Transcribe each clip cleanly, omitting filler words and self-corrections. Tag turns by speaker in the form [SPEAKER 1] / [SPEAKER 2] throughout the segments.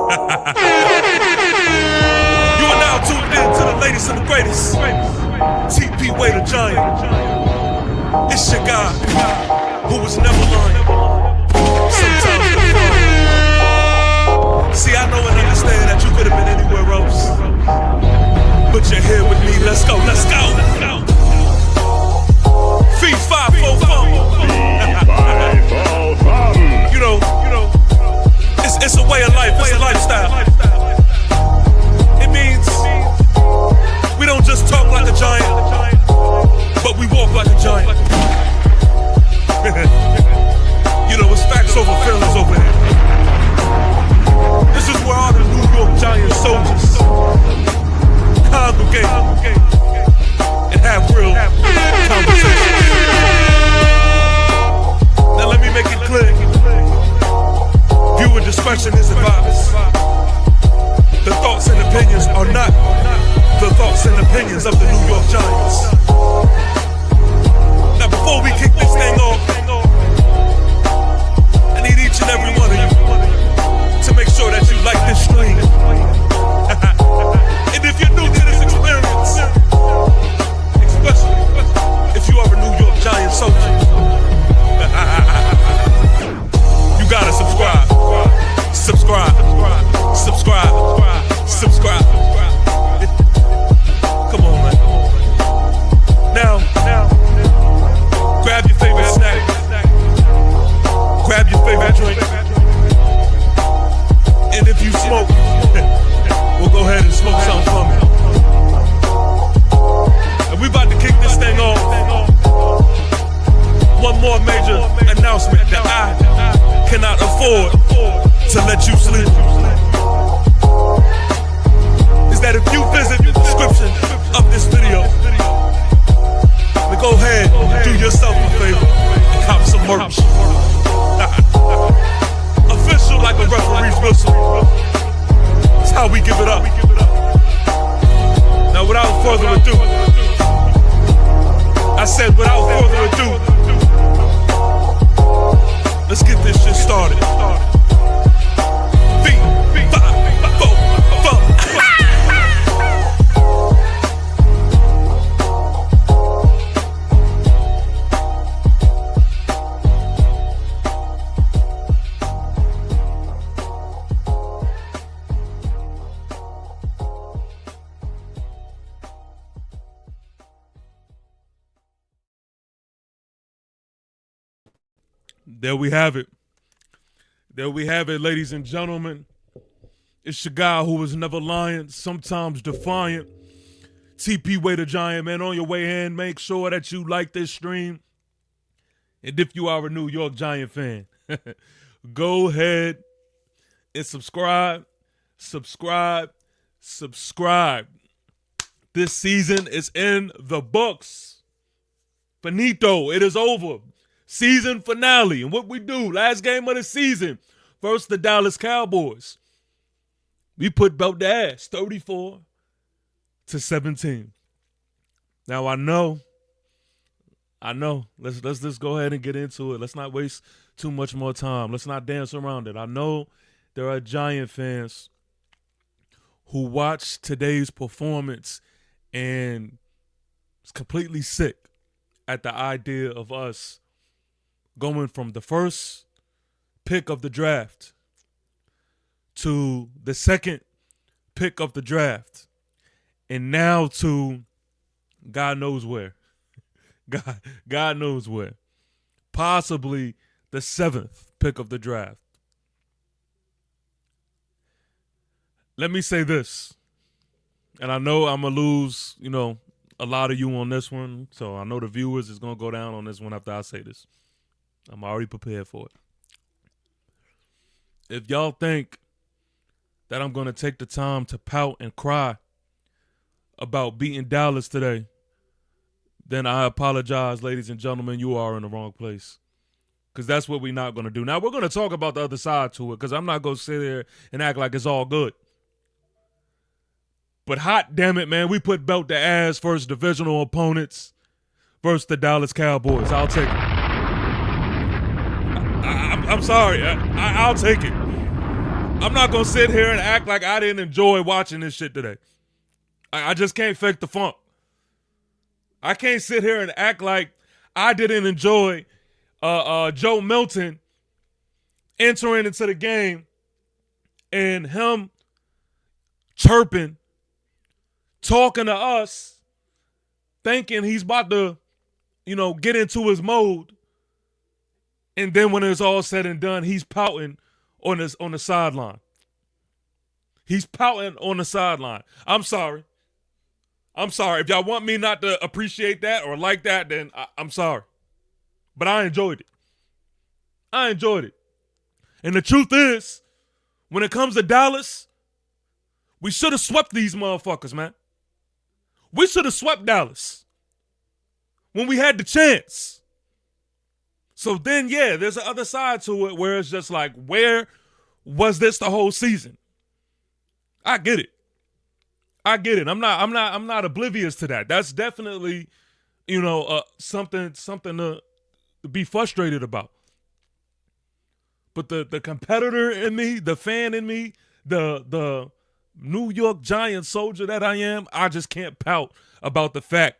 [SPEAKER 1] You are now tuned in to the latest and the greatest. TP Way the Giant. It's your guy who was never lying. Sometimes defiant. See, I know and understand that you could have been anywhere else, but you're here with me. Let's go, let's go. Feet 545. You know, it's a way of life, it's a lifestyle. It means we don't just talk like a giant, but we walk like a giant. You know, it's facts over feelings over here. This is where all the New York Giant soldiers congregate and have real conversations. Now let me make it clear. Viewer discretion is advised. The thoughts and opinions are not the thoughts and opinions of the New York Giants. Now before we kick this thing off, I need each and every one of you to make sure that you like this stream. And if you're new to this experience, especially if you are a New York Giant soldier, you gotta subscribe. Subscribe. Subscribe. Subscribe. Come on, man. Now, grab your favorite snack. Grab your favorite drink. And if you smoke, we'll go ahead and smoke something for me. And we about to kick this thing off. One more major announcement that I cannot afford to let you sleep is that if you visit the description of this video, then go ahead and do yourself a favor and cop some merch. Official like a referee's whistle. That's how we give it up. Now without further ado, I said without further ado, let's get this shit started. There we have it. There we have it, ladies and gentlemen. It's your guy who was never lying, sometimes defiant. TP Way the Giant, man. On your way in, make sure that you like this stream. And if you are a New York Giant fan, go ahead and subscribe. Subscribe. This season is in the books. Finito. It is over. Season finale. And what we do, last game of the season, versus the Dallas Cowboys. We put belt to ass, 34-17. Now I know. Let's just go ahead and get into it. Let's not waste too much more time. Let's not dance around it. I know there are Giant fans who watched today's performance and is completely sick at the idea of us going from the first pick of the draft to the second pick of the draft and now to God knows where. God knows where. Possibly the seventh pick of the draft. Let me say this, and I know I'm going to lose, a lot of you on this one, so I know the viewers is going to go down on this one after I say this. I'm already prepared for it. If y'all think that I'm going to take the time to pout and cry about beating Dallas today, then I apologize, ladies and gentlemen. You are in the wrong place. Because that's what we're not going to do. Now, we're going to talk about the other side to it because I'm not going to sit there and act like it's all good. But hot damn it, man, we put belt to ass versus divisional opponents versus the Dallas Cowboys. I'll take it. I'm sorry. I'll take it. I'm not gonna sit here and act like I didn't enjoy watching this shit today. I just can't fake the funk. I can't sit here and act like I didn't enjoy Joe Milton entering into the game and him chirping, talking to us, thinking he's about to, get into his mode. And then when it's all said and done, he's pouting on the sideline. He's pouting on the sideline. I'm sorry. If y'all want me not to appreciate that or like that, then I'm sorry. But I enjoyed it. And the truth is, when it comes to Dallas, we should have swept these motherfuckers, man. We should have swept Dallas when we had the chance. So then, yeah, there's the other side to it where it's just like, where was this the whole season? I get it. I'm not oblivious to that. That's definitely, something to be frustrated about. But the competitor in me, the fan in me, the New York Giants soldier that I am, I just can't pout about the fact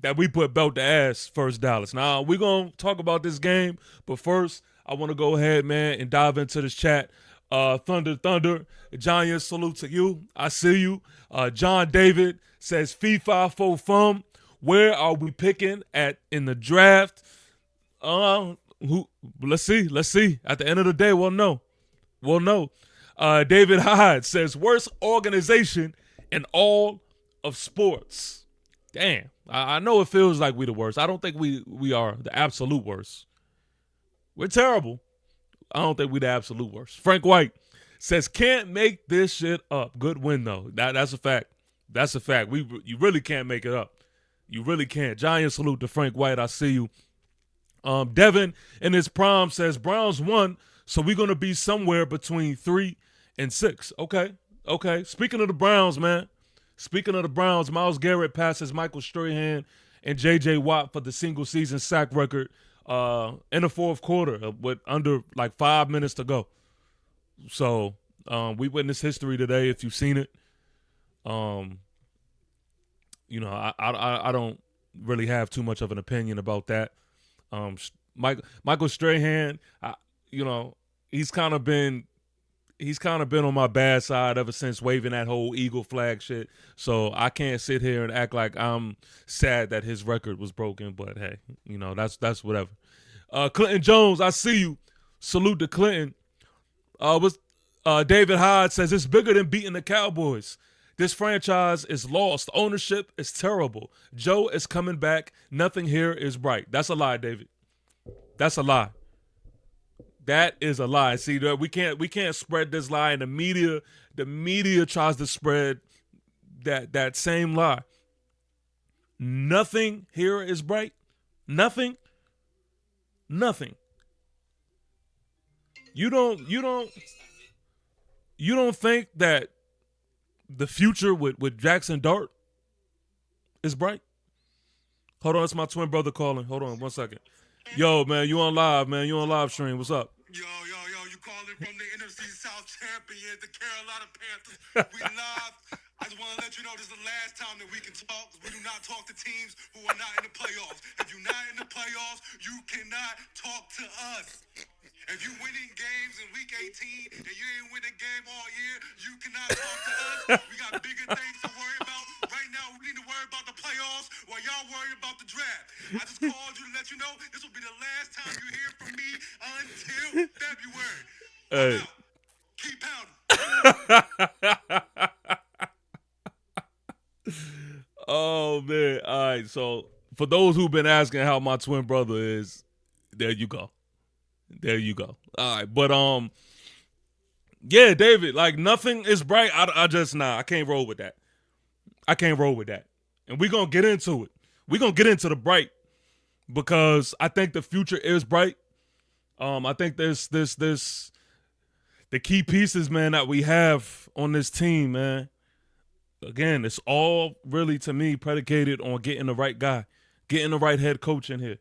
[SPEAKER 1] that we put belt to ass first Dallas. Now, we're going to talk about this game, but first, I want to go ahead, man, and dive into this chat. Thunder, Giants, salute to you. I see you. John David says, FIFA for fun. Where are we picking at in the draft? Let's see. At the end of the day, we'll know. David Hyde says, worst organization in all of sports. Damn. I know it feels like we the worst. I don't think we are the absolute worst. We're terrible. I don't think we the absolute worst. Frank White says, can't make this shit up. Good win, though. That's a fact. That's a fact. You really can't make it up. You really can't. Giant salute to Frank White. I see you. Devin in his prime says, Browns won, so we're going to be somewhere between 3 and 6. Okay. Speaking of the Browns, man. Myles Garrett passes Michael Strahan and J.J. Watt for the single-season sack record in the fourth quarter with under 5 minutes to go. So we witnessed history today. If you've seen it, I don't really have too much of an opinion about that. Michael Strahan, he's kind of been on my bad side ever since waving that whole Eagle flag shit. So I can't sit here and act like I'm sad that his record was broken. But hey, that's whatever. Clinton Jones, I see you. Salute to Clinton. David Hyde says it's bigger than beating the Cowboys. This franchise is lost. Ownership is terrible. Joe is coming back. Nothing here is bright. That's a lie, David. That's a lie. That is a lie. See, we can't spread this lie, and the media tries to spread that same lie. Nothing here is bright. Nothing. You don't think that the future with Jackson Dart is bright? Hold on, it's my twin brother calling. Hold on 1 second. Yo, man, you on live, man. You on live stream. What's up?
[SPEAKER 2] Yo, you calling from the NFC South champion, the Carolina Panthers. We live. I just want to let you know this is the last time that we can talk. We do not talk to teams who are not in the playoffs. If you're not in the playoffs, you cannot talk to us. If you winning games in week 18 and you ain't winning a game all year, you cannot talk to us. We got bigger things to worry about. Right now, we need to worry about the playoffs while y'all worry about the draft. I just called you to let you know this will be the last time you hear from me until February.
[SPEAKER 1] Hey.
[SPEAKER 2] Keep pounding.
[SPEAKER 1] Oh, man. All right, so for those who've been asking how my twin brother is, there you go. All right, but yeah, David, nothing is bright. I can't roll with that. And we're going to get into it. We're going to get into the bright because I think the future is bright. I think there's the key pieces, man, that we have on this team, man. Again, it's all really, to me, predicated on getting the right guy, getting the right head coach in here.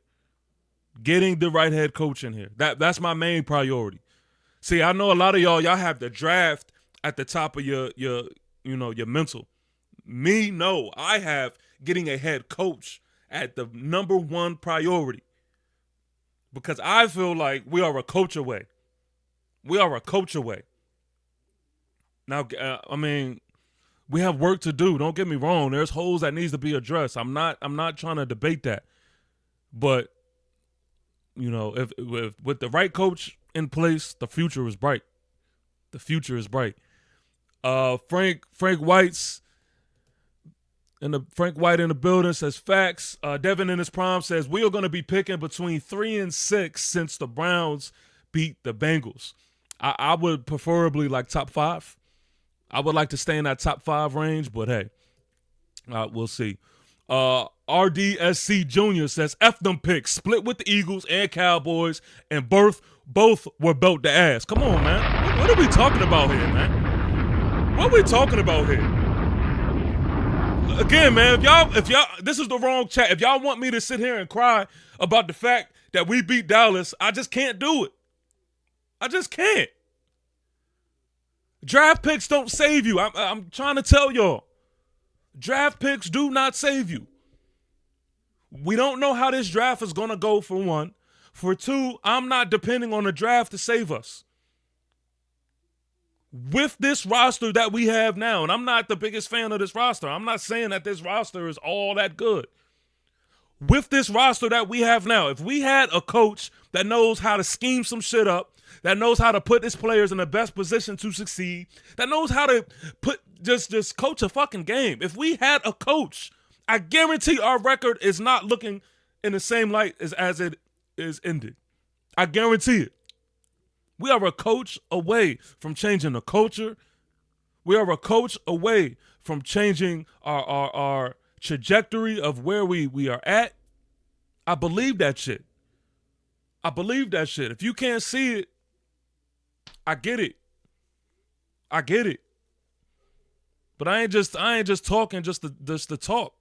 [SPEAKER 1] That's my main priority. See, I know a lot of y'all have the draft at the top of your your mental. Me, no. I have getting a head coach at the number one priority because I feel like we are a coach away. We are a coach away. Now, I mean, we have work to do. Don't get me wrong. There's holes that needs to be addressed. I'm not trying to debate that. But, you know, if with the right coach in place, the future is bright. The future is bright. Frank White's Frank White in the building says facts. Devin in his prime says we are going to be picking between 3 and 6 since the Browns beat the Bengals. I would preferably like top 5. I would like to stay in that top 5 range, but hey, we'll see. RDSC Jr. says F them picks, split with the Eagles and Cowboys, and both were belt to ass. Come on, man. What are we talking about here, man? What are we talking about here? Again, man, if y'all, this is the wrong chat. If y'all want me to sit here and cry about the fact that we beat Dallas, I just can't do it. I just can't. Draft picks don't save you. I'm trying to tell y'all. Draft picks do not save you. We don't know how this draft is going to go, for one. For two, I'm not depending on the draft to save us. With this roster that we have now, and I'm not the biggest fan of this roster. I'm not saying that this roster is all that good. With this roster that we have now, if we had a coach that knows how to scheme some shit up, that knows how to put his players in the best position to succeed, that knows how to just coach a fucking game. If we had a coach, I guarantee our record is not looking in the same light as it is ended. I guarantee it. We are a coach away from changing the culture. We are a coach away from changing our trajectory of where we are at. I believe that shit. I believe that shit. If you can't see it, I get it. I get it. But I ain't just talking just to talk.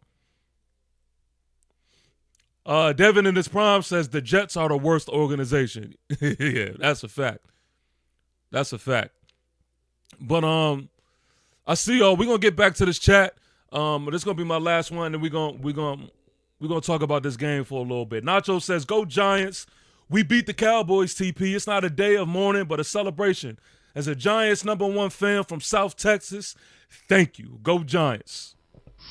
[SPEAKER 1] Devin in his prime says the Jets are the worst organization. Yeah, that's a fact. That's a fact. But I see y'all. We're gonna get back to this chat. This is gonna be my last one, and we're gonna talk about this game for a little bit. Nacho says, "Go Giants! We beat the Cowboys, TP. It's not a day of mourning, but a celebration. As a Giants #1 fan from South Texas, thank you. Go Giants."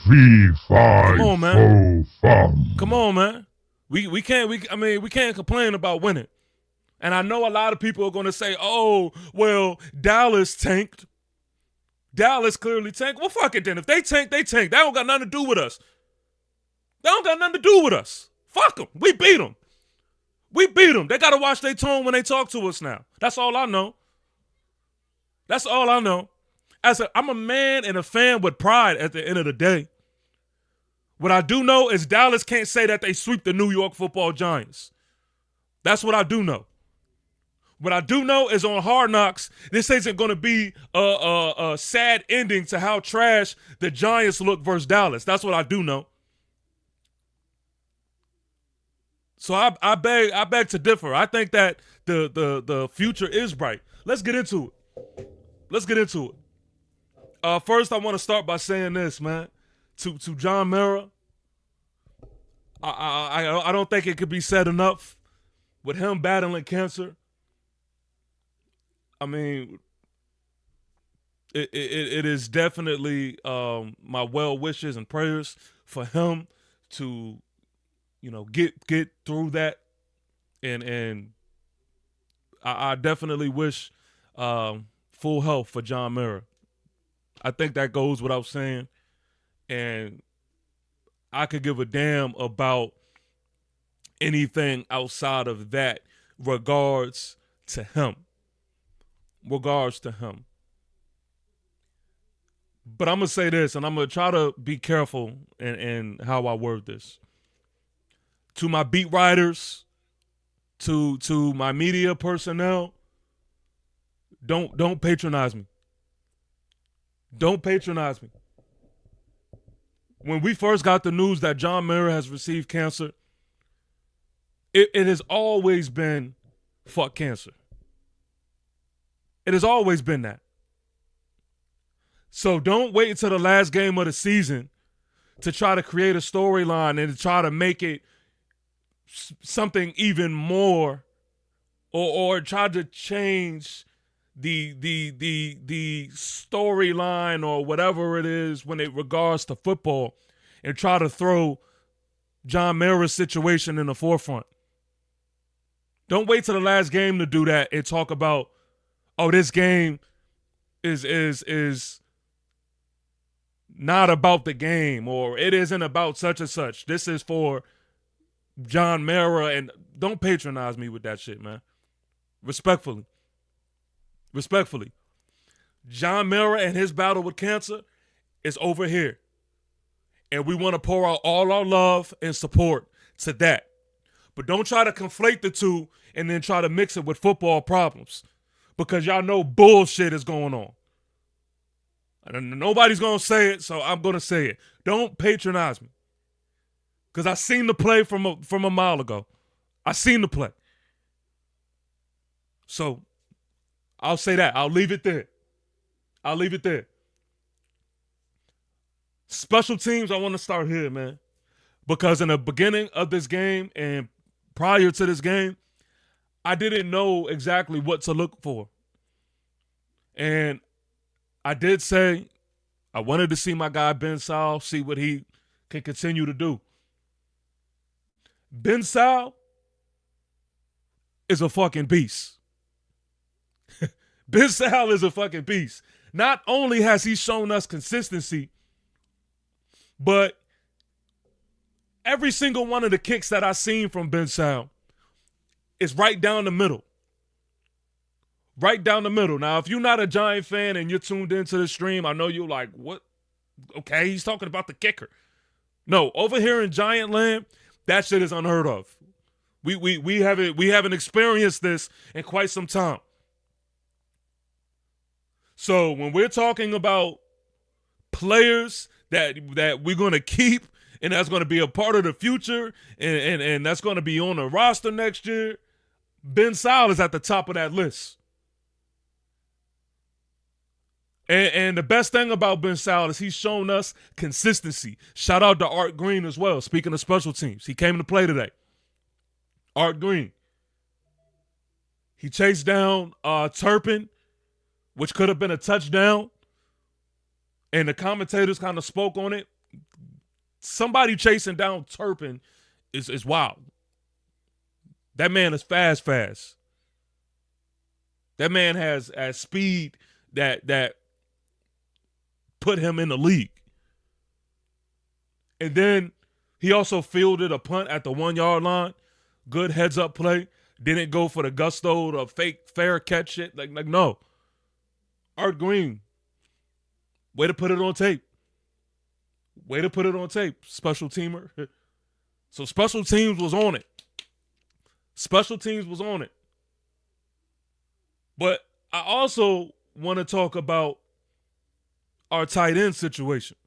[SPEAKER 3] 3, 5,
[SPEAKER 1] Come on, man.
[SPEAKER 3] 4, 5.
[SPEAKER 1] Come on, man. We can't complain about winning. And I know a lot of people are gonna say, "Oh, well, Dallas tanked." Dallas clearly tanked. Well, fuck it then. If they tank, they tank. That don't got nothing to do with us. They don't got nothing to do with us. Fuck them. We beat them. We beat them. They got to watch their tone when they talk to us now. That's all I know. That's all I know. I'm a man and a fan with pride at the end of the day. What I do know is Dallas can't say that they sweep the New York Football Giants. That's what I do know. What I do know is on Hard Knocks, this isn't going to be a sad ending to how trash the Giants look versus Dallas. That's what I do know. So I beg to differ. I think that the future is bright. Let's get into it. First, I want to start by saying this, man. To John Mara, I don't think it could be said enough. With him battling cancer, I mean, it is definitely my well wishes and prayers for him to, get through that, and I definitely wish full health for John Mara. I think that goes without saying, and I could give a damn about anything outside of that regards to him. But I'm going to say this, and I'm going to try to be careful in how I word this. To my beat writers, to my media personnel, don't patronize me. Don't patronize me. When we first got the news that John Mara has received cancer, it has always been fuck cancer. It has always been that. So don't wait until the last game of the season to try to create a storyline and to try to make it something even more, or try to change the storyline or whatever it is when it regards to football, and try to throw John Mara's situation in the forefront. Don't wait till the last game to do that and talk about, oh, this game is not about the game, or it isn't about such and such. This is for John Mara, and don't patronize me with that shit, man. Respectfully. John Mara and his battle with cancer is over here. And we want to pour out all our love and support to that. But don't try to conflate the two and then try to mix it with football problems, because y'all know bullshit is going on. And nobody's going to say it, so I'm going to say it. Don't patronize me. Because I seen the play from a mile ago. I seen the play. So I'll say that. I'll leave it there. Special teams, I want to start here, man. Because in the beginning of this game and prior to this game, I didn't know exactly what to look for. And I did say I wanted to see my guy Ben Sal, see what he can continue to do. Ben Sal is a fucking beast. Ben Sal is a fucking beast. Not only has he shown us consistency, but every single one of the kicks that I've seen from Ben Sal is right down the middle. Right down the middle. Now, if you're not a Giant fan and you're tuned into the stream, I know you're like, what? Okay, he's talking about the kicker. No, over here in Giant Land, that shit is unheard of. We haven't experienced this in quite some time. So when we're talking about players that we're going to keep and that's going to be a part of the future and that's going to be on the roster next year, Ben Sal is at the top of that list. And the best thing about Ben Sal is he's shown us consistency. Shout out to Art Green as well. Speaking of special teams, he came to play today. Art Green. He chased down Turpin, which could have been a touchdown. And the commentators kind of spoke on it. Somebody chasing down Turpin is wild. That man is fast. That man has speed that put him in the league. And then he also fielded a punt at the 1 yard line. Good heads up play. Didn't go for the gusto, the fake fair catch shit. Like no. Art Green. Way to put it on tape. Special teamer. So special teams was on it. But I also want to talk about our tight end situation.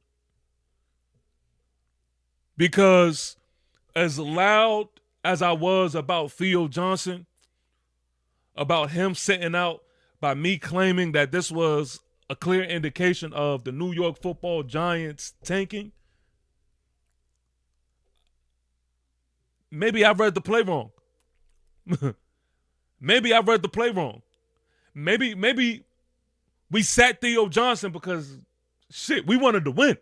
[SPEAKER 1] Because as loud as I was about Theo Johnson, about him sitting out, by me claiming that this was a clear indication of the New York Football Giants tanking, maybe I read the play wrong. Maybe we sat Theo Johnson because, shit, we wanted to win.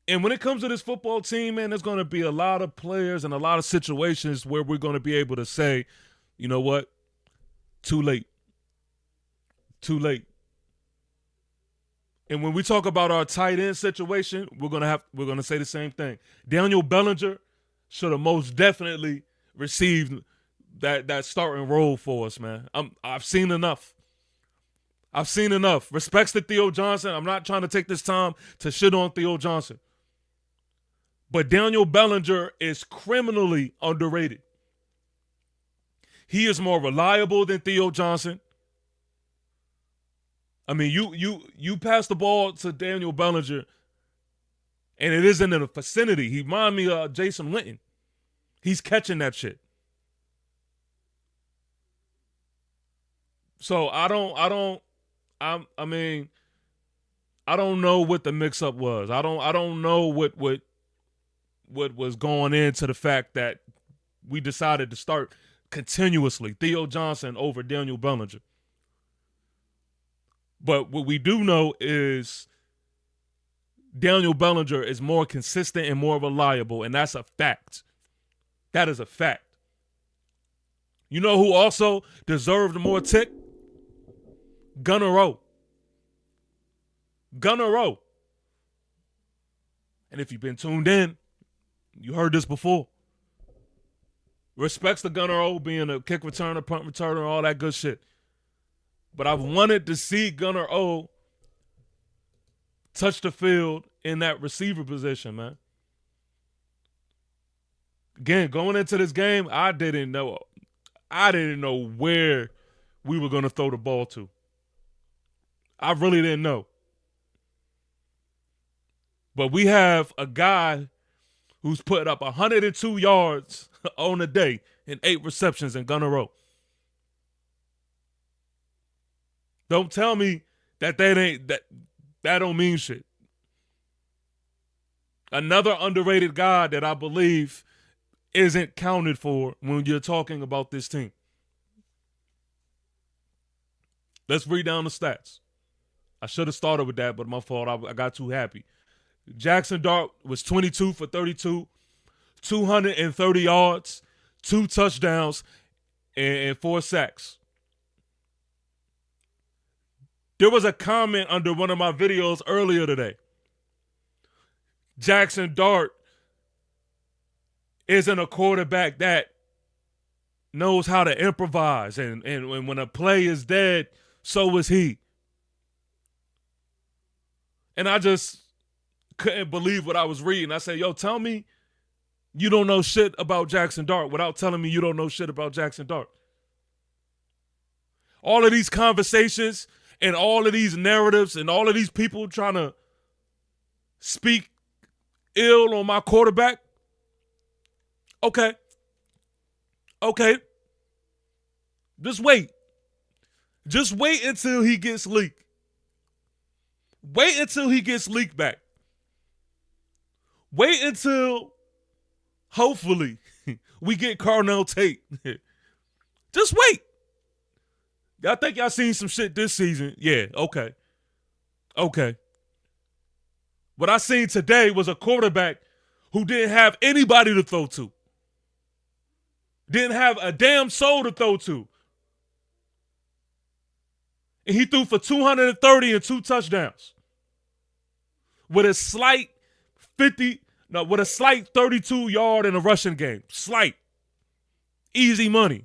[SPEAKER 1] And when it comes to this football team, man, there's going to be a lot of players and a lot of situations where we're going to be able to say, you know what? Too late. And when we talk about our tight end situation, we're going to say the same thing. Daniel Bellinger should have most definitely received that starting role for us, man. I've seen enough. Respects to Theo Johnson. I'm not trying to take this time to shit on Theo Johnson. But Daniel Bellinger is criminally underrated. He is more reliable than Theo Johnson. I mean, you pass the ball to Daniel Bellinger, and it isn't in the vicinity. He reminds me of Jason Witten. He's catching that shit. So I mean, I don't know what the mix-up was. I don't know what was going into the fact that we decided to start continuously Theo Johnson over Daniel Bellinger. But what we do know is Daniel Bellinger is more consistent and more reliable, and that's a fact. That is a fact. You know who also deserved more tick? Gunnar O. Gunnar O. And if you've been tuned in, you heard this before. Respects to Gunnar O being a kick returner, punt returner, all that good shit. But I've wanted to see Gunnar O touch the field in that receiver position, man. Again, going into this game, I didn't know where we were going to throw the ball to. I really didn't know. But we have a guy who's put up 102 yards on the day and 8 receptions in Gunnar O. Don't tell me that don't mean shit. Another underrated guy that I believe isn't counted for when you're talking about this team. Let's read down the stats. I should have started with that, but my fault. I got too happy. Jackson Dart was 22 for 32, 230 yards, 2 touchdowns, and 4 sacks. There was a comment under one of my videos earlier today. Jackson Dart isn't a quarterback that knows how to improvise, and when a play is dead, so is he. And I just couldn't believe what I was reading. I said, yo, tell me you don't know shit about Jackson Dart without telling me you don't know shit about Jackson Dart. All of these conversations and all of these narratives and all of these people trying to speak ill on my quarterback. Okay. Just wait. Just wait until he gets leaked. Wait until he gets leaked back. Wait until, hopefully, we get Carnell Tate. Just wait. Y'all think y'all seen some shit this season? Yeah, okay. What I seen today was a quarterback who didn't have anybody to throw to. Didn't have a damn soul to throw to. And he threw for 230 and 2 touchdowns. With a slight 32 yard in a rushing game. Slight. Easy money.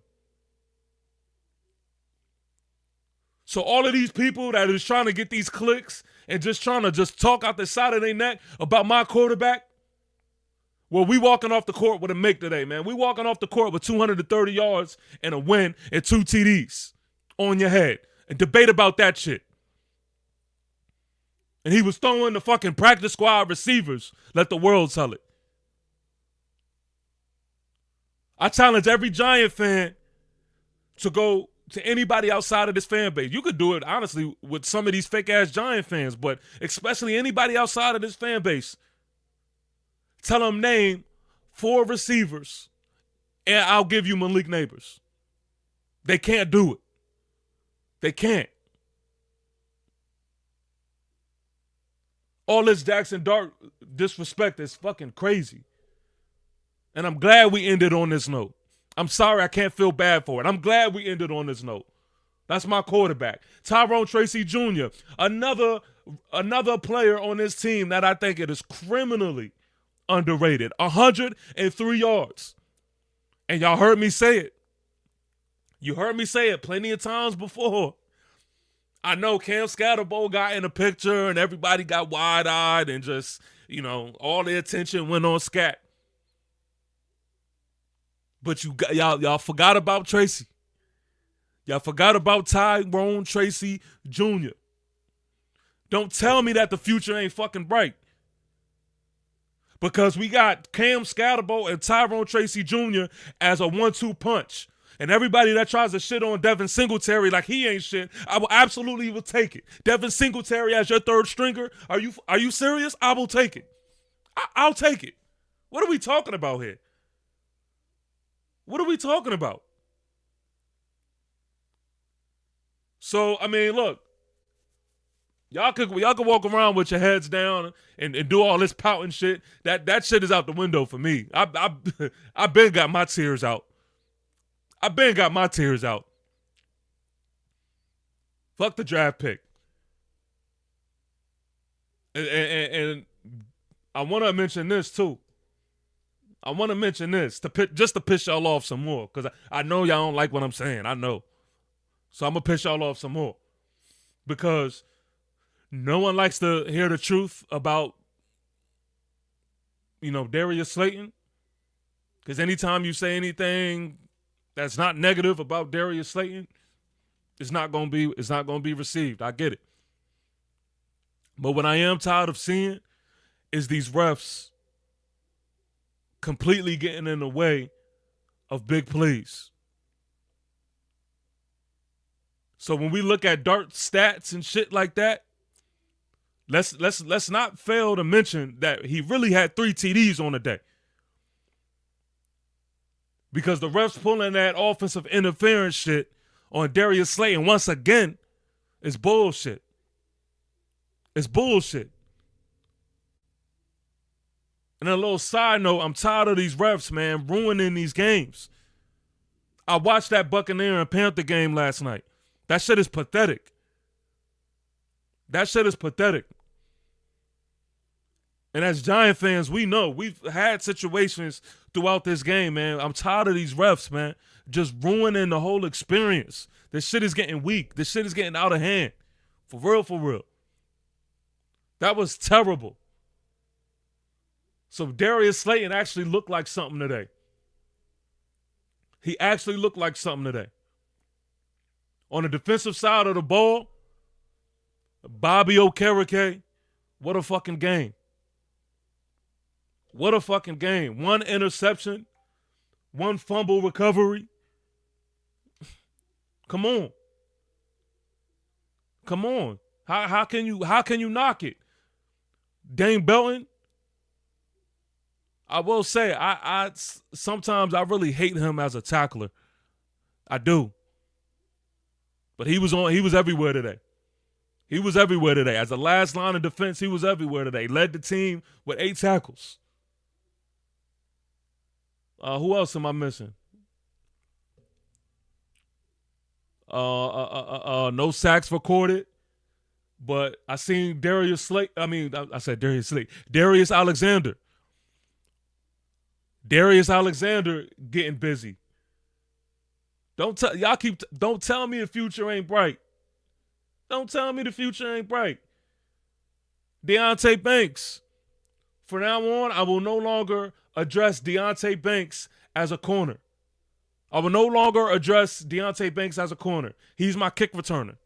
[SPEAKER 1] So all of these people that is trying to get these clicks and just trying to just talk out the side of their neck about my quarterback, well, we walking off the court with a make today, man. We walking off the court with 230 yards and a win and 2 TDs on your head. And debate about that shit. And he was throwing the fucking practice squad receivers. Let the world tell it. I challenge every Giant fan to go to anybody outside of this fan base. You could do it, honestly, with some of these fake-ass Giant fans, but especially anybody outside of this fan base. Tell them name 4 receivers, and I'll give you Malik Neighbors. They can't do it. They can't. All this Jackson Dart disrespect is fucking crazy. And I'm glad we ended on this note. I'm sorry I can't feel bad for it. I'm glad we ended on this note. That's my quarterback. Tyrone Tracy Jr., another player on this team that I think it is criminally underrated. 103 yards. And y'all heard me say it. You heard me say it plenty of times before. I know Cam Scatterbo got in the picture and everybody got wide-eyed and just, all the attention went on Scat. But y'all forgot about Tracy. Y'all forgot about Tyrone Tracy Jr. Don't tell me that the future ain't fucking bright. Because we got Cam Scatterbo and Tyrone Tracy Jr. as a 1-2 punch. And everybody that tries to shit on Devin Singletary like he ain't shit, I will absolutely take it. Devin Singletary as your third stringer? Are you serious? I will take it. I'll take it. What are we talking about here? What are we talking about? So, I mean, look. Y'all could walk around with your heads down and do all this pouting shit. That shit is out the window for me. I been got my tears out. Fuck the draft pick. And I want to mention this too. Just to piss y'all off some more, because I know y'all don't like what I'm saying. I know. So I'm going to piss y'all off some more. Because no one likes to hear the truth about, Darius Slayton. Because anytime you say anything that's not negative about Darius Slayton, it's not gonna be received. I get it. But what I am tired of seeing is these refs completely getting in the way of big plays. So when we look at dart stats and shit like that, let's not fail to mention that he really had 3 TDs on the day. Because the refs pulling that offensive interference shit on Darius Slayton once again is bullshit. It's bullshit. And a little side note, I'm tired of these refs, man, ruining these games. I watched that Buccaneer and Panther game last night. That shit is pathetic. And as Giant fans, we know we've had situations throughout this game, man. I'm tired of these refs, man, just ruining the whole experience. This shit is getting weak. This shit is getting out of hand. For real. That was terrible. So Darius Slayton actually looked like something today. On the defensive side of the ball, Bobby Okereke, what a fucking game. One interception, one fumble recovery. Come on. How can you knock it? Dane Belton, I will say, I sometimes I really hate him as a tackler. I do. But he was everywhere today. As the last line of defense, he was everywhere today. Led the team with 8 tackles. Who else am I missing? No sacks recorded. But I seen Darius Alexander. Darius Alexander getting busy. Don't tell me the future ain't bright. Deontay Banks. From now on, I will no longer address Deontay Banks as a corner. He's my kick returner.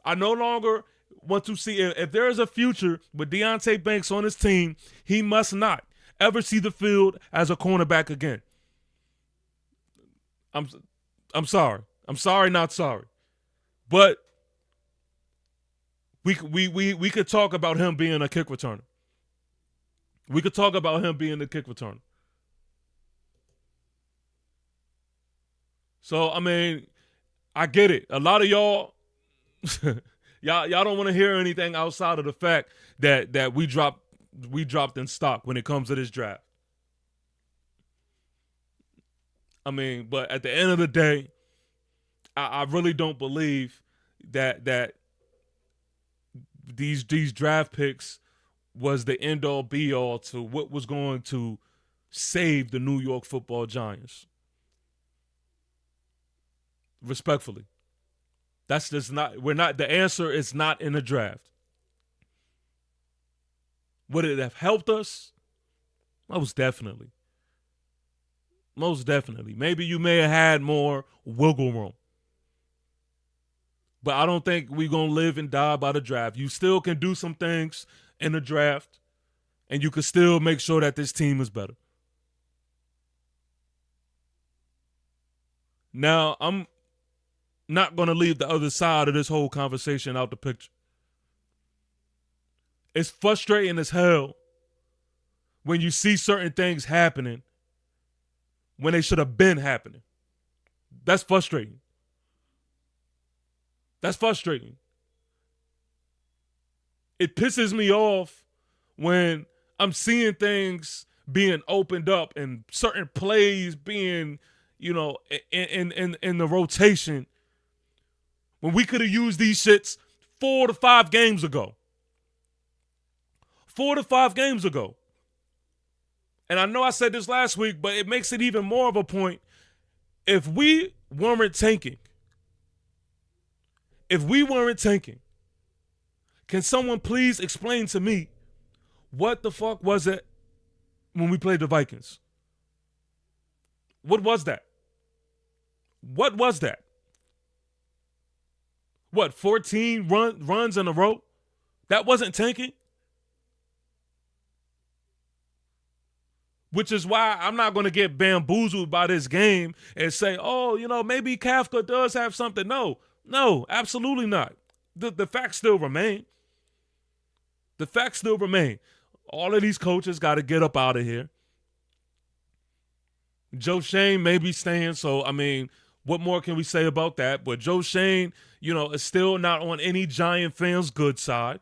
[SPEAKER 1] I no longer want to see if there is a future with Deontay Banks on his team, he must not ever see the field as a cornerback again. I'm sorry. I'm sorry, not sorry. But we could talk about him being a kick returner. So, I mean, I get it. A lot of y'all y'all don't want to hear anything outside of the fact that we dropped in stock when it comes to this draft. I mean, but at the end of the day, I really don't believe that these draft picks was the end-all be-all to what was going to save the New York Football Giants. Respectfully. That's just not, the answer is not in the draft. Would it have helped us? Most definitely. Maybe you may have had more wiggle room. But I don't think we're going to live and die by the draft. You still can do some things in the draft, and you can still make sure that this team is better. Now, I'm not going to leave the other side of this whole conversation out the picture. It's frustrating as hell when you see certain things happening when they should have been happening. That's frustrating. That's frustrating. It pisses me off when I'm seeing things being opened up and certain plays being, in the rotation when we could have used these shits 4 to 5 games ago. 4 to 5 games ago. And I know I said this last week, but it makes it even more of a point. If we weren't tanking, can someone please explain to me what the fuck was it when we played the Vikings? What was that? What was that? What, 14 runs in a row? That wasn't tanking? Which is why I'm not going to get bamboozled by this game and say, maybe Kafka does have something. No, absolutely not. The facts still remain. The facts still remain. All of these coaches got to get up out of here. Joe Shane may be staying, so, what more can we say about that? But Joe Shane, is still not on any Giant fans' good side.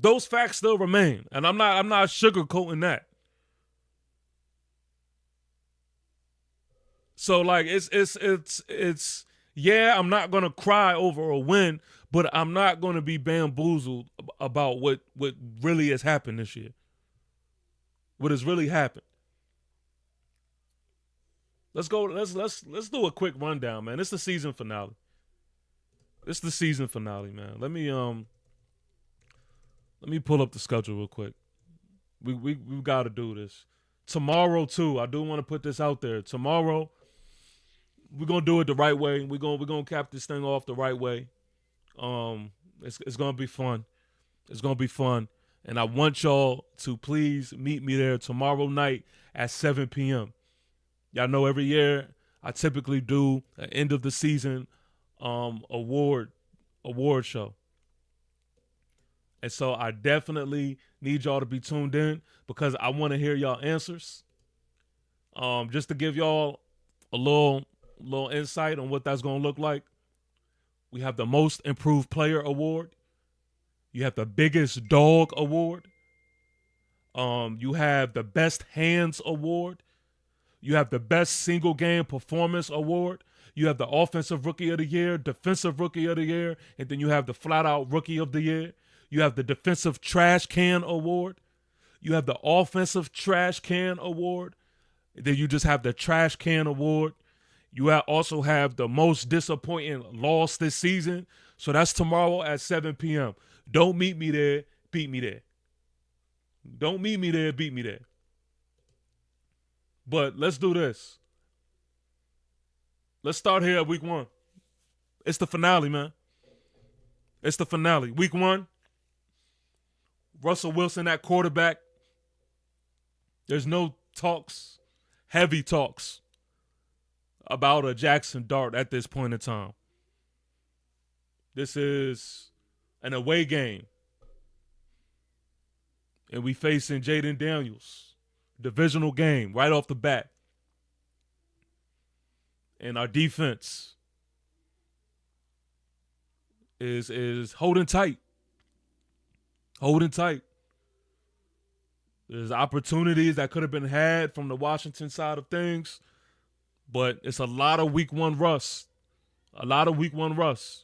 [SPEAKER 1] Those facts still remain, and I'm not sugarcoating that. So it's I'm not gonna cry over a win, but I'm not gonna be bamboozled about what really has happened this year. What has really happened? Let's go. Let's do a quick rundown, man. It's the season finale. It's the season finale, man. Let me pull up the schedule real quick. We got to do this. Tomorrow, too, I do want to put this out there. Tomorrow, we're going to do it the right way. We're going to cap this thing off the right way. It's going to be fun. It's going to be fun. And I want y'all to please meet me there tomorrow night at 7 p.m. Y'all know every year I typically do an end of the season award show. And so I definitely need y'all to be tuned in because I want to hear y'all answers. Just to give y'all a little insight on what that's going to look like. We have the Most Improved Player Award. You have the Biggest Dog Award. You have the Best Hands Award. You have the Best Single Game Performance Award. You have the Offensive Rookie of the Year, Defensive Rookie of the Year, and then you have the Flat Out Rookie of the Year. You have the Defensive Trash Can Award. You have the Offensive Trash Can Award. Then you just have the Trash Can Award. You also have the Most Disappointing Loss this season. So that's tomorrow at 7 p.m. Don't meet me there, beat me there. Don't meet me there, beat me there. But let's do this. Let's start here at week 1. It's the finale, man. It's the finale. Week 1. Russell Wilson at quarterback. There's no heavy talks about a Jackson Dart at this point in time. This is an away game. And we facing Jaden Daniels. Divisional game right off the bat. And our defense is holding tight. Holding tight. There's opportunities that could have been had from the Washington side of things, but it's a lot of week 1 rust. A lot of week 1 rust.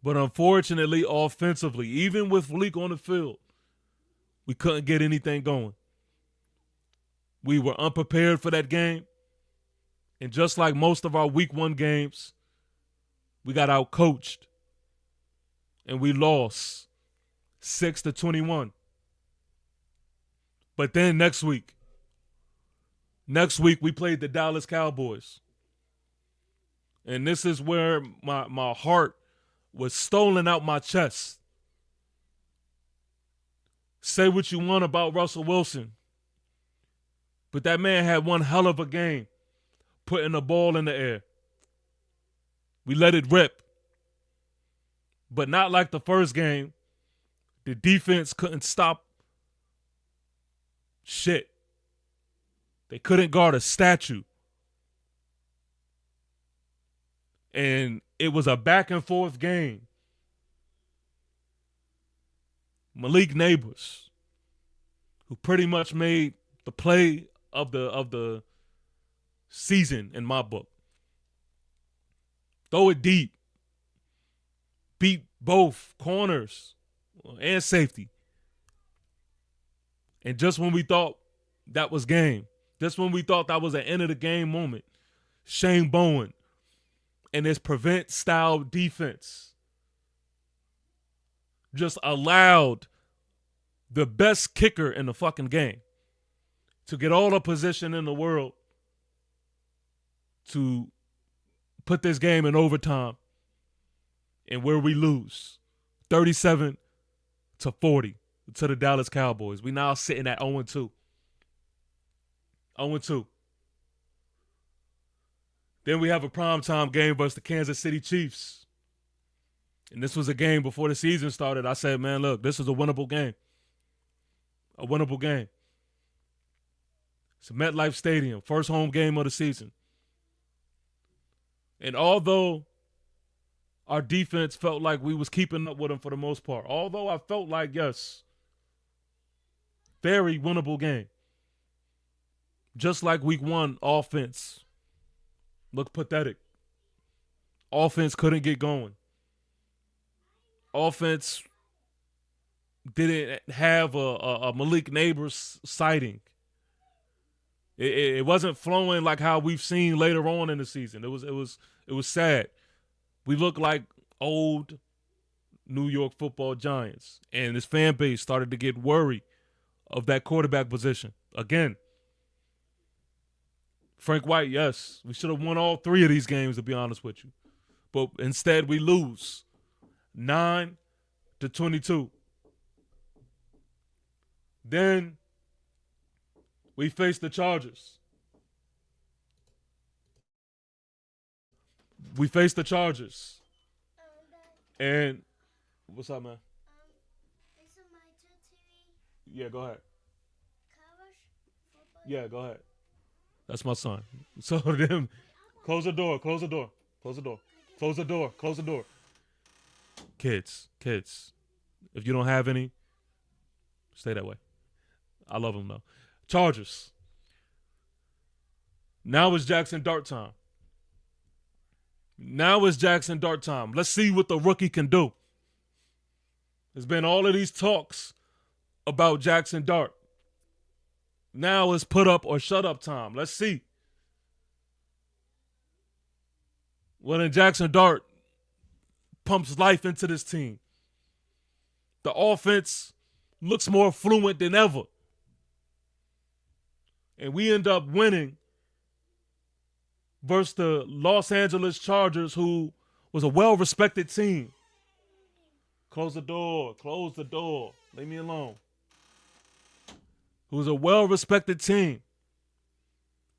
[SPEAKER 1] But unfortunately, offensively, even with Malik on the field, we couldn't get anything going. We were unprepared for that game. And just like most of our week 1 games, we got out-coached. And we lost 6-21. But then next week we played the Dallas Cowboys. And this is where my heart was stolen out my chest. Say what you want about Russell Wilson, but that man had one hell of a game putting the ball in the air. We let it rip. But not like the first game. The defense couldn't stop shit. They couldn't guard a statue. And it was a back and forth game. Malik Neighbors, who pretty much made the play of the season in my book. Throw it deep. Beat both corners and safety. And just when we thought that was game, just when we thought that was an end of the game moment, Shane Bowen and his prevent style defense just allowed the best kicker in the fucking game to get all the position in the world to put this game in overtime, and where we lose 37-40 to the Dallas Cowboys. We now sitting at 0-2. 0-2. Then we have a primetime game versus the Kansas City Chiefs. And this was a game before the season started. I said, man, look, this is a winnable game. A winnable game. It's a MetLife Stadium, first home game of the season. And although our defense felt like we was keeping up with them for the most part, although I felt like, yes, very winnable game. Just like week one, offense looked pathetic. Offense couldn't get going. Offense didn't have a Malik Neighbors sighting. It wasn't flowing like how we've seen later on in the season. It was sad. We looked like old New York Football Giants, and this fan base started to get worried of that quarterback position again. Frank White, yes, we should have won all three of these games, to be honest with you, but instead we lose 9-22. Then we face the Chargers. And what's up, man?
[SPEAKER 4] It's on my TV.
[SPEAKER 1] Yeah, go ahead.
[SPEAKER 4] Cowboys football.
[SPEAKER 1] Yeah, go ahead. That's my son. So then, close the door. Kids. If you don't have any, stay that way. I love them though. Chargers. Now it's Jackson Dart time. Let's see what the rookie can do. There's been all of these talks about Jackson Dart. Now it's put up or shut up time. Let's see. Well, then Jackson Dart pumps life into this team. The offense looks more fluent than ever. And we end up winning versus the Los Angeles Chargers, who was a well-respected team. Close the door. Leave me alone. Who was a well-respected team.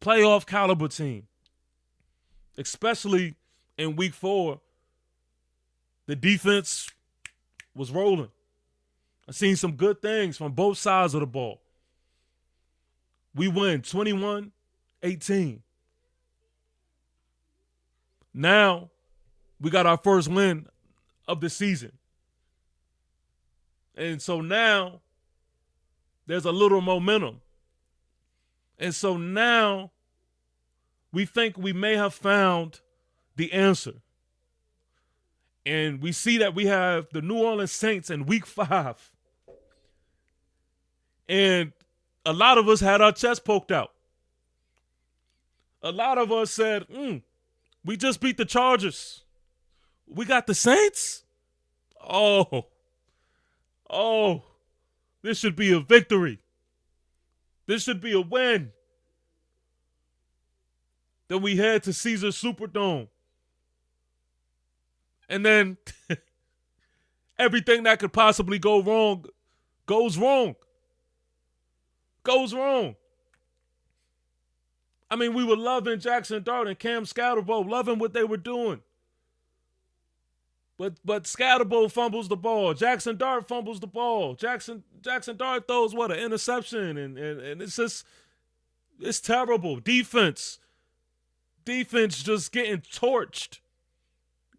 [SPEAKER 1] Playoff caliber team. Especially in week 4, the defense was rolling. I've seen some good things from both sides of the ball. We win 21-18. Now, we got our first win of the season. And so now, there's a little momentum. And so now, we think we may have found the answer. And we see that we have the New Orleans Saints in week 5. And a lot of us had our chest poked out. A lot of us said, we just beat the Chargers. We got the Saints? Oh, this should be a victory. This should be a win. Then we head to Caesars Superdome. And then everything that could possibly go wrong goes wrong. I mean, we were loving Jackson Dart and Cam Scatterbo, loving what they were doing. But Scatterbo fumbles the ball. Jackson Dart fumbles the ball. Jackson Dart throws an interception, and it's just it's terrible. Defense just getting torched,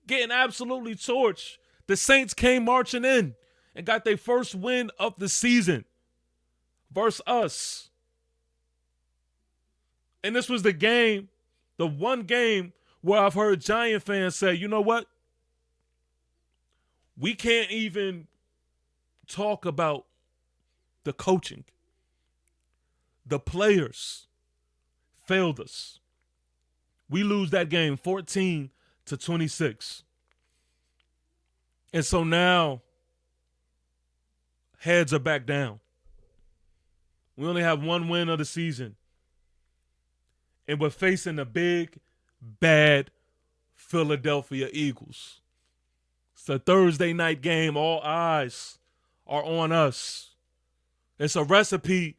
[SPEAKER 1] getting absolutely torched. The Saints came marching in and got their first win of the season versus us. And this was the one game where I've heard Giant fans say, you know what? We can't even talk about the coaching. The players failed us. We lose that game 14-26. And so now heads are back down. We only have one win of the season. And we're facing the big, bad Philadelphia Eagles. It's a Thursday night game. All eyes are on us. It's a recipe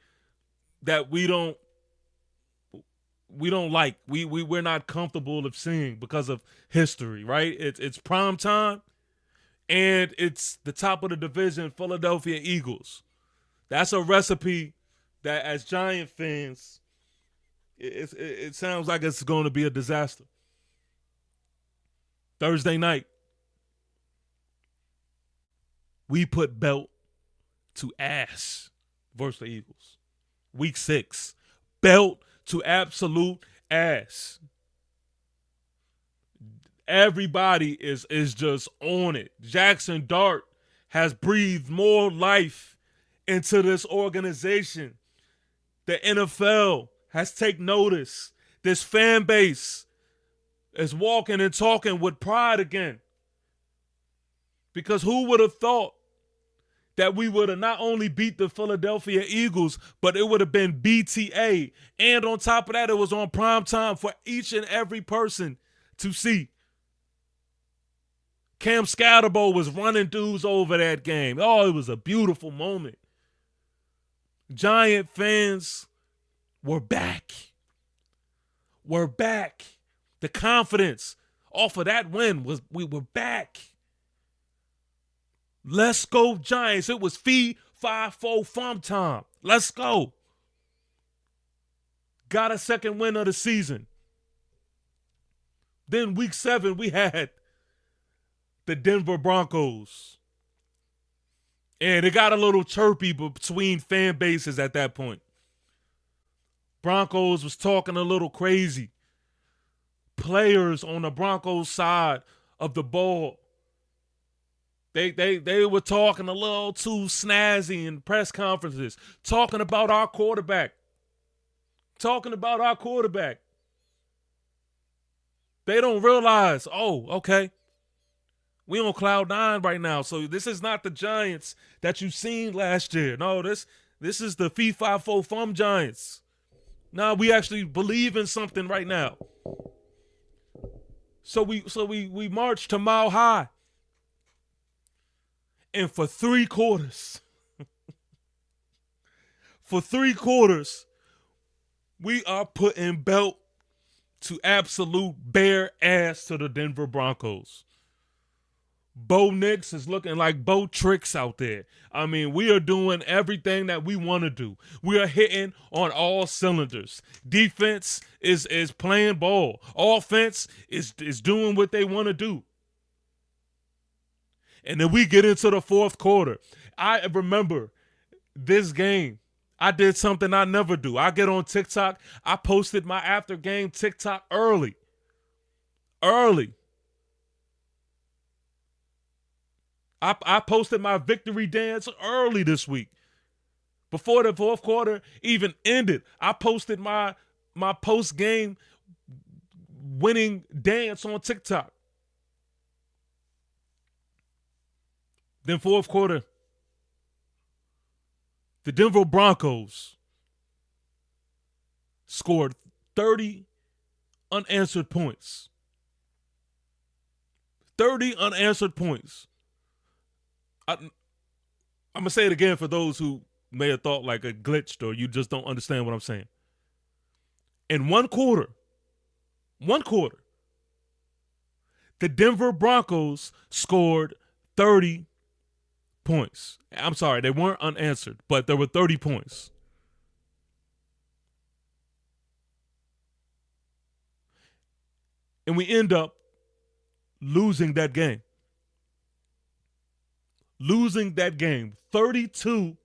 [SPEAKER 1] that we don't like. We're not comfortable of seeing because of history, right? It's prime time, and it's the top of the division, Philadelphia Eagles. That's a recipe that, as Giant fans, it sounds like it's going to be a disaster. Thursday night, we put belt to ass versus the Eagles. Week 6, belt to absolute ass. Everybody is just on it. Jackson Dart has breathed more life into this organization. The NFL has taken notice. This fan base is walking and talking with pride again. Because who would have thought that we would have not only beat the Philadelphia Eagles, but it would have been BTA. And on top of that, it was on prime time for each and every person to see. Cam Scatterbo was running dudes over that game. Oh, it was a beautiful moment. Giant fans were back. We're back. The confidence off of that win was we were back. Let's go, Giants. It was fee, 5-4 fum time. Let's go. Got a second win of the season. Then week 7, we had the Denver Broncos. And it got a little chirpy between fan bases at that point. Broncos was talking a little crazy. Players on the Broncos side of the ball, They were talking a little too snazzy in press conferences, talking about our quarterback. They don't realize, okay, we on cloud 9 right now. So this is not the Giants that you seen last year. No, this is the fee 5-4 fum Giants. Now we actually believe in something right now. So we march to Mile High. And for 3 quarters, we are putting belt to absolute bare ass to the Denver Broncos. Bo Nix is looking like Bo Tricks out there. I mean, we are doing everything that we want to do. We are hitting on all cylinders. Defense is playing ball. Offense is doing what they want to do. And then we get into the fourth quarter. I remember this game. I did something I never do. I get on TikTok. I posted my after game TikTok early. I posted my victory dance early this week. Before the fourth quarter even ended, I posted my post-game winning dance on TikTok. Then fourth quarter, the Denver Broncos scored 30 unanswered points. 30 unanswered points. I'm going to say it again for those who may have thought like it glitched or you just don't understand what I'm saying. In one quarter, the Denver Broncos scored 30 points. I'm sorry, they weren't unanswered, but there were 30 points. And we end up losing that game. 32-33.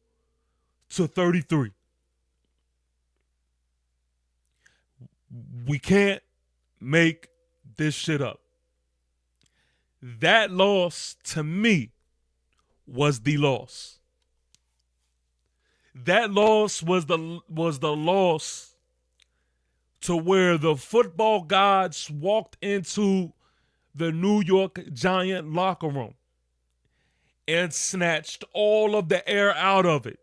[SPEAKER 1] We can't make this shit up. That loss, to me, was the loss. That loss was the loss to where the football gods walked into the New York Giant locker room and snatched all of the air out of it.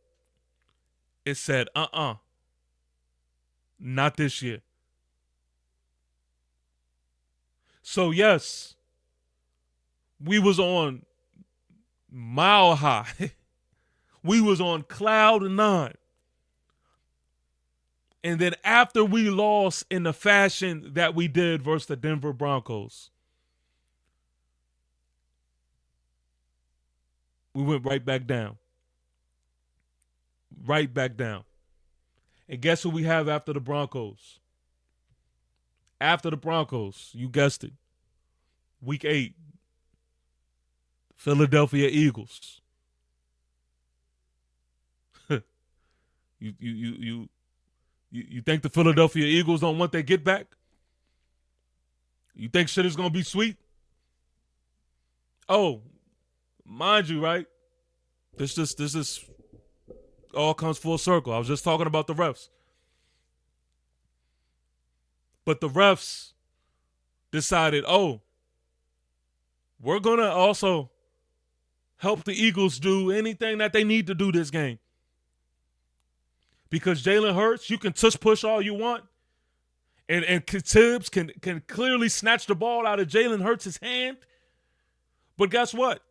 [SPEAKER 1] It said, not this year. So yes, we was on mile high. We was on cloud 9. And then after we lost in the fashion that we did versus the Denver Broncos, we went right back down. Right back down. And guess who we have after the Broncos? After the Broncos, you guessed it. Week 8. Philadelphia Eagles. You think the Philadelphia Eagles don't want their get back? You think shit is gonna be sweet? Oh, mind you, right? This is all comes full circle. I was just talking about the refs. But the refs decided, we're going to also help the Eagles do anything that they need to do this game. Because Jalen Hurts, you can tush push all you want. And Tibbs can clearly snatch the ball out of Jalen Hurts' hand. But guess what?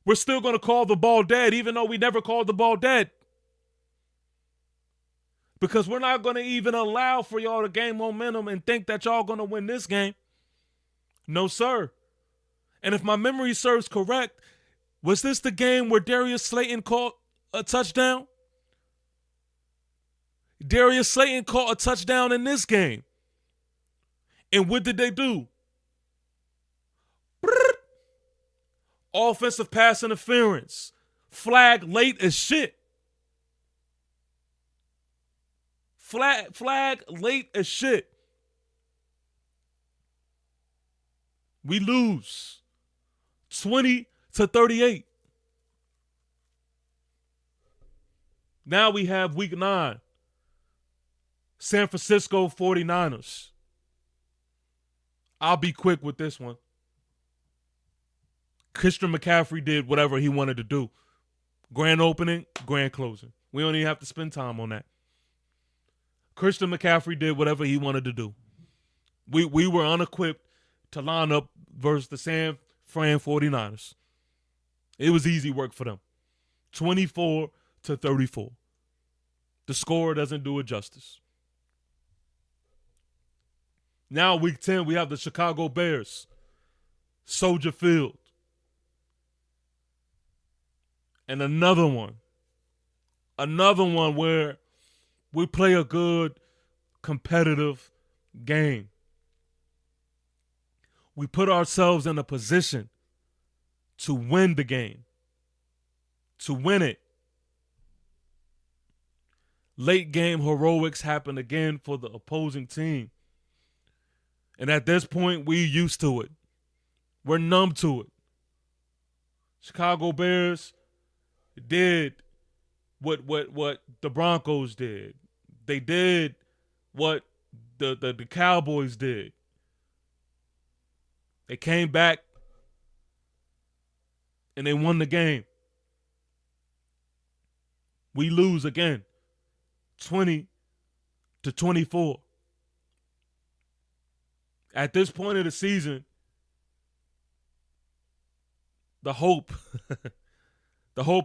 [SPEAKER 1] We're still going to call the ball dead, even though we never called the ball dead. Because we're not going to even allow for y'all to gain momentum and think that y'all going to win this game. No, sir. And if my memory serves correct, was this the game where Darius Slayton caught a touchdown? Darius Slayton caught a touchdown in this game. And what did they do? Offensive pass interference. Flag late as shit. Flag late as shit. We lose 20-38. Now we have week 9. San Francisco 49ers. I'll be quick with this one. Christian McCaffrey did whatever he wanted to do. Grand opening, grand closing. We don't even have to spend time on that. Christian McCaffrey did whatever he wanted to do. We were unequipped to line up versus the San Fran 49ers. It was easy work for them. 24-34. The score doesn't do it justice. Now week 10, we have the Chicago Bears. Soldier Field. And another one where we play a good, competitive game. We put ourselves in a position to win the game, to win it. Late game heroics happen again for the opposing team. And at this point, we're used to it. We're numb to it. Chicago Bears did what the Broncos did. They did what the Cowboys did. They came back and they won the game. We lose again, 20-24. At this point of the season, the hope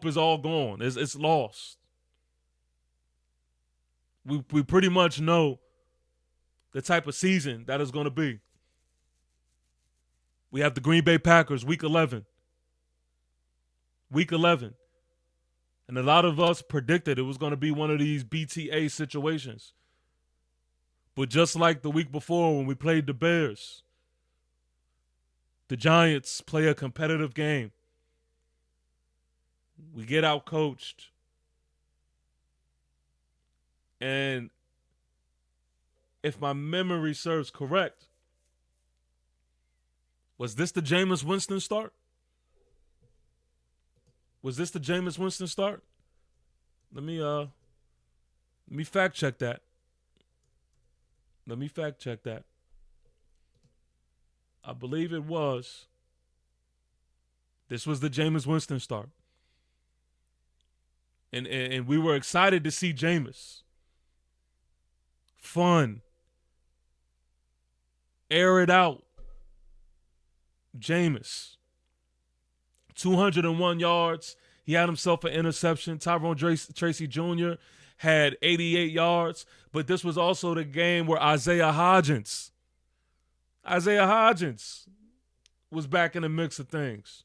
[SPEAKER 1] is all gone. It's lost. We pretty much know the type of season that is going to be. We have the Green Bay Packers, week 11. Week 11. And a lot of us predicted it was going to be one of these BTA situations. But just like the week before when we played the Bears, the Giants play a competitive game. We get out-coached. And if my memory serves correct, was this the Jameis Winston start? Was this the Jameis Winston start? Let me fact check that. I believe it was. This was the Jameis Winston start. And we were excited to see Jameis. Fun. Air it out. Jameis. 201 yards. He had himself an interception. Tyrone Tracy Jr. had 88 yards. But this was also the game where Isaiah Hodgins was back in the mix of things.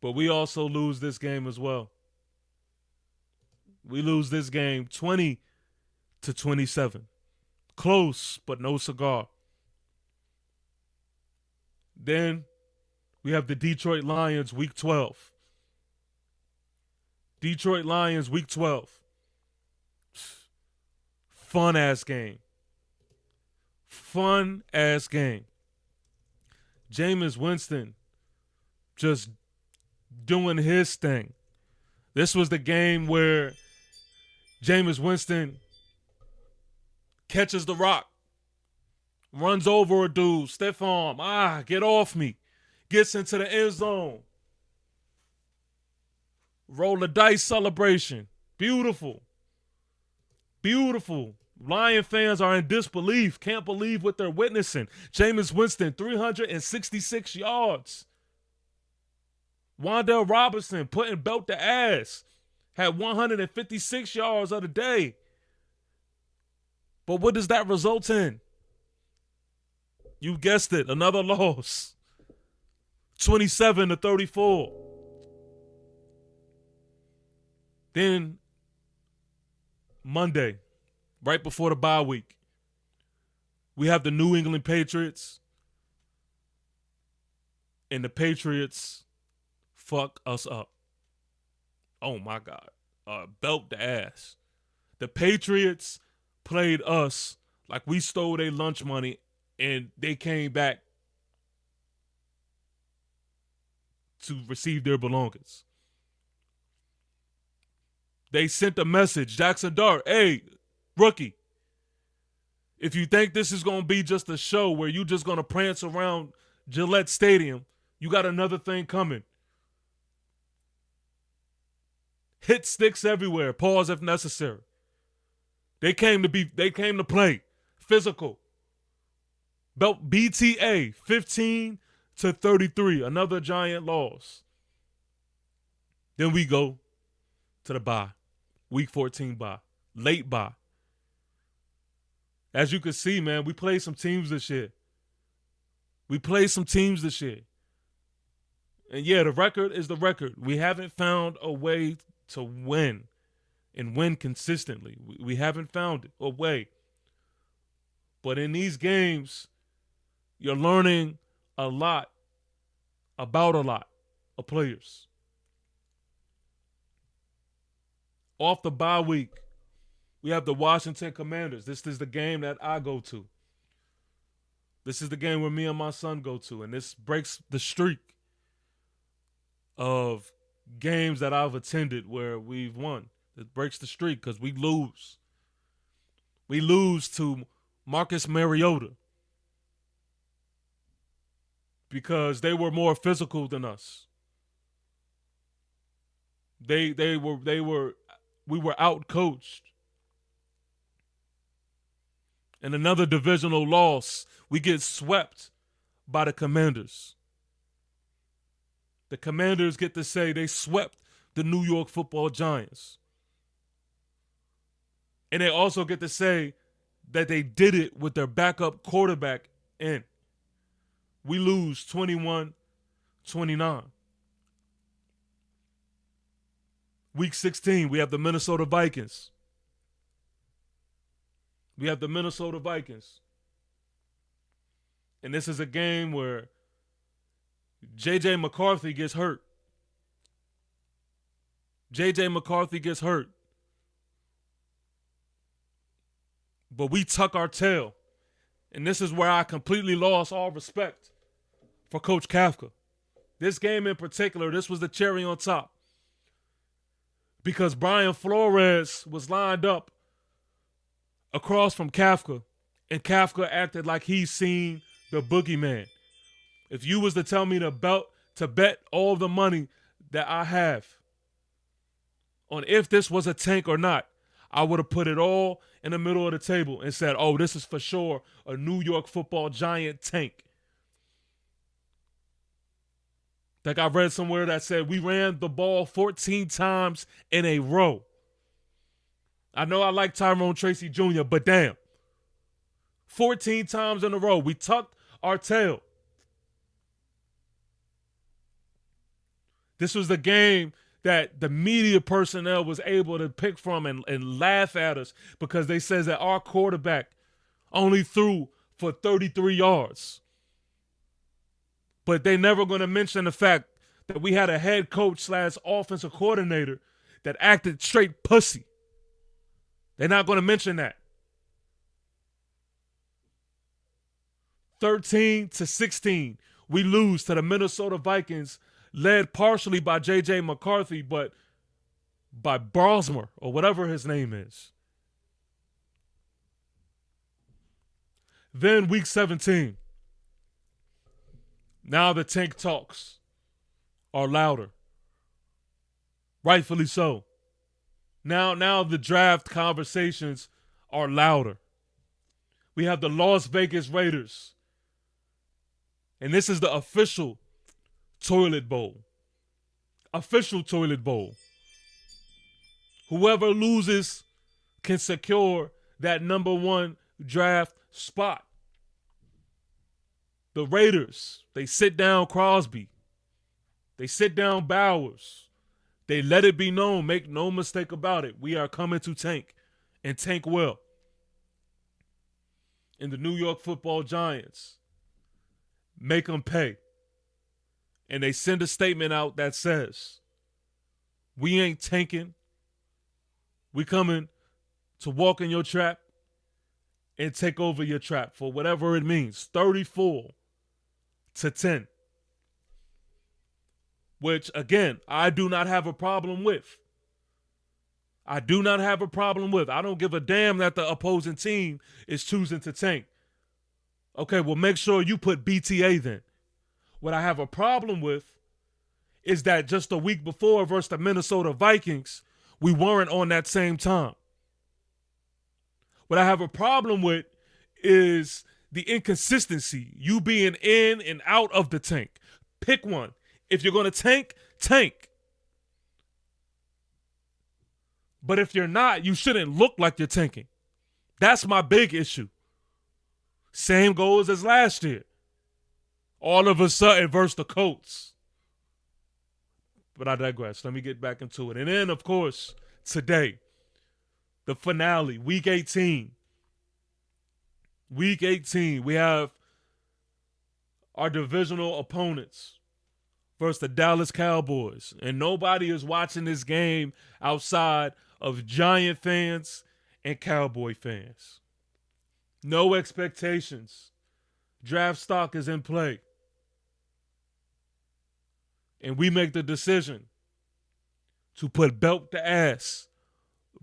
[SPEAKER 1] But we also lose this game as well. We lose this game 20-27. Close, but no cigar. Then we have the Detroit Lions, week 12. Detroit Lions, week 12. Fun-ass game. Jameis Winston just doing his thing. This was the game where Jameis Winston catches the rock, runs over a dude, stiff arm, get off me, gets into the end zone. Roll the dice celebration. Beautiful. Lion fans are in disbelief, can't believe what they're witnessing. Jameis Winston, 366 yards. Wan'Dale Robinson putting belt to ass. Had 156 yards of the day. But what does that result in? You guessed it, another loss. 27-34. Then Monday, right before the bye week, we have the New England Patriots. And the Patriots fuck us up. Oh my God. Belt the ass. The Patriots played us like we stole their lunch money and they came back to receive their belongings. They sent a message, Jackson Dart, hey, rookie, if you think this is going to be just a show where you just going to prance around Gillette Stadium, you got another thing coming. Hit sticks everywhere. Pause if necessary. They came to play. Physical. Belt BTA 15-33. Another giant loss. Then we go to the bye. Week 14 bye. Late bye. As you can see, man, we played some teams this year. And yeah, the record is the record. We haven't found a way to win and win consistently. We haven't found a way. But in these games, you're learning a lot about a lot of players. Off the bye week, we have the Washington Commanders. This is the game that I go to. This is the game where me and my son go to. And this breaks the streak of games that I've attended where we've won. It breaks the streak because we lose. We lose to Marcus Mariota because they were more physical than us. We were out-coached. And another divisional loss, we get swept by the Commanders. The Commanders get to say they swept the New York Football Giants. And they also get to say that they did it with their backup quarterback in. We lose 21-29. Week 16, we have the Minnesota Vikings. And this is a game where J.J. McCarthy gets hurt. But we tuck our tail. And this is where I completely lost all respect for Coach Kafka. This game in particular, this was the cherry on top. Because Brian Flores was lined up across from Kafka, and Kafka acted like he's seen the boogeyman. If you was to tell me to bet all the money that I have on if this was a tank or not, I would have put it all in the middle of the table and said, oh, this is for sure a New York Football Giant tank. Like I read somewhere that said we ran the ball 14 times in a row. I know I like Tyrone Tracy Jr., but damn. 14 times in a row. We tucked our tail. This was the game that the media personnel was able to pick from and laugh at us because they said that our quarterback only threw for 33 yards. But they're never going to mention the fact that we had a head coach / offensive coordinator that acted straight pussy. They're not going to mention that. 13-16, we lose to the Minnesota Vikings, led partially by J.J. McCarthy, but by Brosmer, or whatever his name is. Then week 17. Now the tank talks are louder. Rightfully so. Now the draft conversations are louder. We have the Las Vegas Raiders. And this is the official toilet bowl. Whoever loses can secure that number 1 draft spot. The Raiders, they sit down Crosby. They sit down Bowers. They let it be known, make no mistake about it, we are coming to tank, and tank well. And the New York Football Giants make them pay. And they send a statement out that says, we ain't tanking. We coming to walk in your trap and take over your trap for whatever it means. 34-10. Which, again, I do not have a problem with. I don't give a damn that the opposing team is choosing to tank. Okay, well, make sure you put BTA then. What I have a problem with is that just a week before versus the Minnesota Vikings, we weren't on that same time. What I have a problem with is the inconsistency, you being in and out of the tank. Pick one. If you're going to tank, tank. But if you're not, you shouldn't look like you're tanking. That's my big issue. Same goes as last year. All of a sudden versus the Colts. But I digress. Let me get back into it. And then, of course, today, the finale, Week 18. Week 18, we have our divisional opponents versus the Dallas Cowboys. And nobody is watching this game outside of Giant fans and Cowboy fans. No expectations. Draft stock is in play. And we make the decision to put belt to ass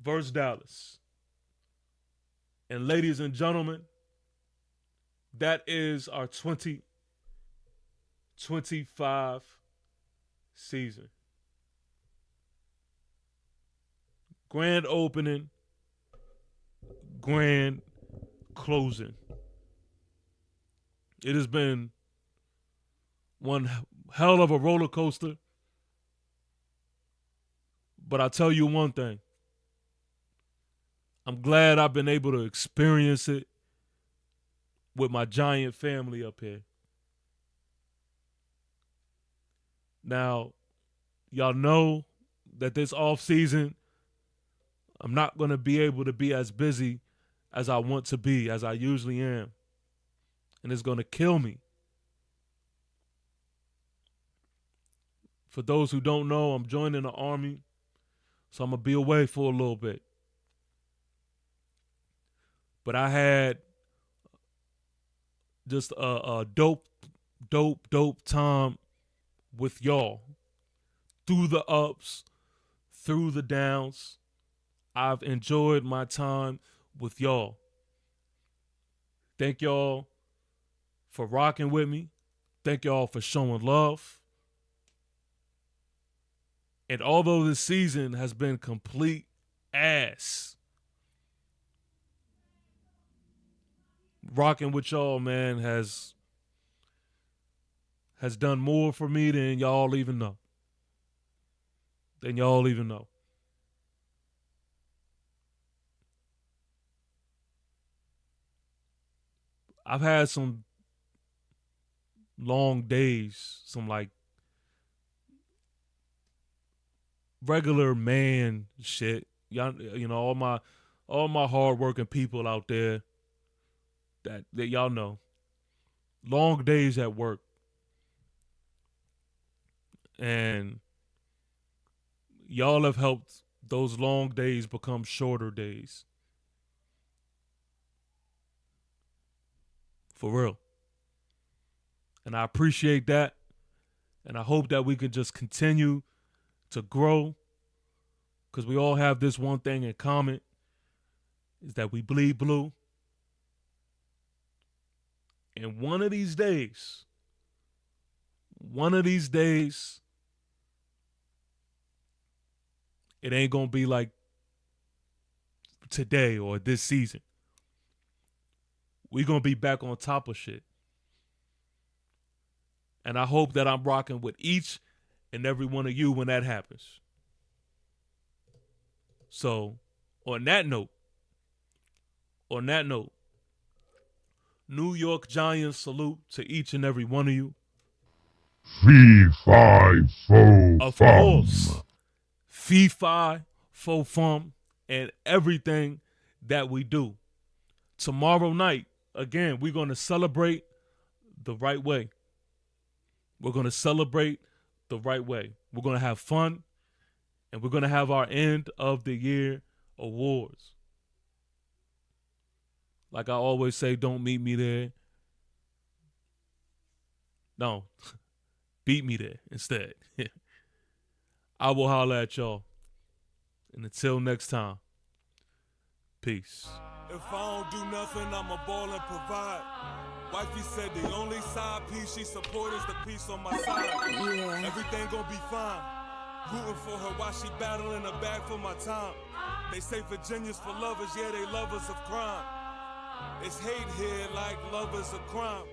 [SPEAKER 1] versus Dallas. And ladies and gentlemen, that is our 2025 season. Grand opening, grand closing. It has been one hell of a roller coaster. But I'll tell you one thing. I'm glad I've been able to experience it with my giant family up here. Now, y'all know that this off season, I'm not going to be able to be as busy as I want to be, as I usually am. And it's going to kill me. For those who don't know, I'm joining the Army, so I'm going to be away for a little bit. But I had just a dope time with y'all. Through the ups, through the downs, I've enjoyed my time with y'all. Thank y'all for rocking with me. Thank y'all for showing love. And although this season has been complete ass, rocking with y'all, man, has done more for me than y'all even know. I've had some long days, some like regular man shit. Y'all, all my hardworking people out there that y'all know. Long days at work. And y'all have helped those long days become shorter days. For real. And I appreciate that. And I hope that we can just continue to grow, because we all have this one thing in common, is that we bleed blue. And one of these days, it ain't going to be like today or this season. We're going to be back on top of shit. And I hope that I'm rocking with each and every one of you when that happens. So, on that note, New York Giants salute to each and every one of you.
[SPEAKER 3] Fee, fi, fo,
[SPEAKER 1] Of
[SPEAKER 3] fum.
[SPEAKER 1] course, fee, fi, fo, fum, and everything that we do. Tomorrow night, again, we're going to celebrate the right way. We're going to have fun, and we're going to have our end of the year awards. Like I always say, don't meet me there. No, beat me there instead. I will holler at y'all. And until next time, peace.
[SPEAKER 5] If I don't do nothing, I'ma ball and provide. Wifey said the only side piece she support is the piece on my side. Yeah. Everything gon' be fine. Rooting for her while she battling her back for my time. They say Virginia's for lovers, yeah, they lovers of crime. It's hate here like lovers of crime.